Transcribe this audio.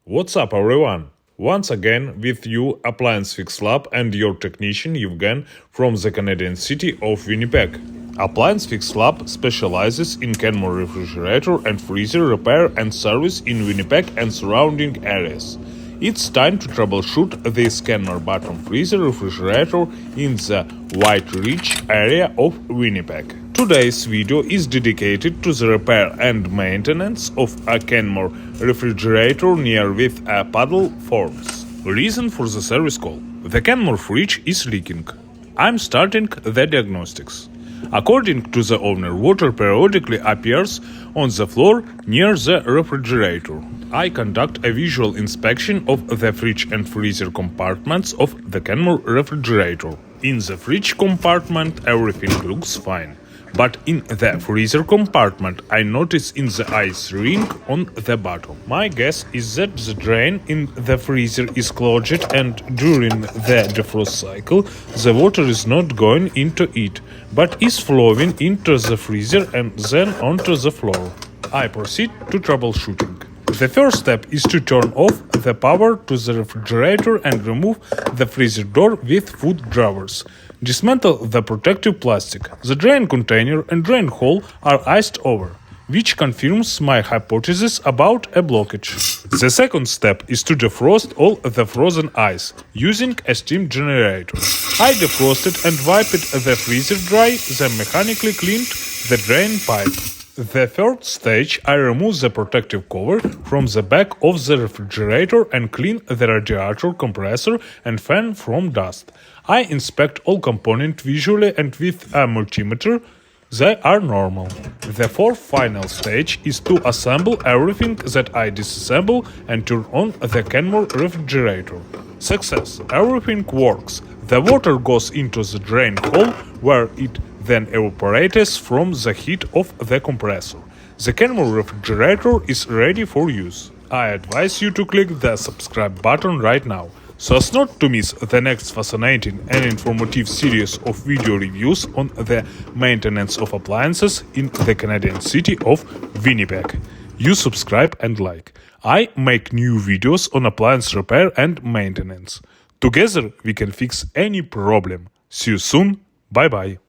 What's up, everyone? Once again with you, Appliance Fix Lab and your technician Yevhen from the Canadian city of Winnipeg. Appliance Fix Lab specializes in Kenmore refrigerator and freezer repair and service in Winnipeg and surrounding areas. It's time to troubleshoot this Kenmore bottom freezer refrigerator in the White Ridge area of Winnipeg. Today's video is dedicated to the repair and maintenance of a Kenmore refrigerator near with a puddle forms. Reason for the service call: the Kenmore fridge is leaking. I'm starting the diagnostics. According to the owner, water periodically appears on the floor near the refrigerator. I conduct a visual inspection of the fridge and freezer compartments of the Kenmore refrigerator. In the fridge compartment, everything looks fine. But in the freezer compartment, I notice in the ice ring on the bottom. My guess is that the drain in the freezer is clogged, and during the defrost cycle, the water is not going into it, but is flowing into the freezer and then onto the floor. I proceed to troubleshooting. The first step is to turn off the power to the refrigerator and remove the freezer door with foot drawers. Dismantle the protective plastic. The drain container and drain hole are iced over, which confirms my hypothesis about a blockage. The second step is to defrost all the frozen ice using a steam generator. I defrosted and wiped the freezer dry, then mechanically cleaned the drain pipe. The third stage, I remove the protective cover from the back of the refrigerator and clean the radiator, compressor and fan from dust. I inspect all components visually and with a multimeter. They are normal. The fourth final stage is to assemble everything that I disassemble and turn on the Kenmore refrigerator. Success! Everything works. The water goes into the drain hole where it then evaporates from the heat of the compressor. The Kenmore refrigerator is ready for use. I advise you to click the subscribe button right now, so as not to miss the next fascinating and informative series of video reviews on the maintenance of appliances in the Canadian city of Winnipeg. You subscribe and like. I make new videos on appliance repair and maintenance. Together we can fix any problem. See you soon. Bye bye.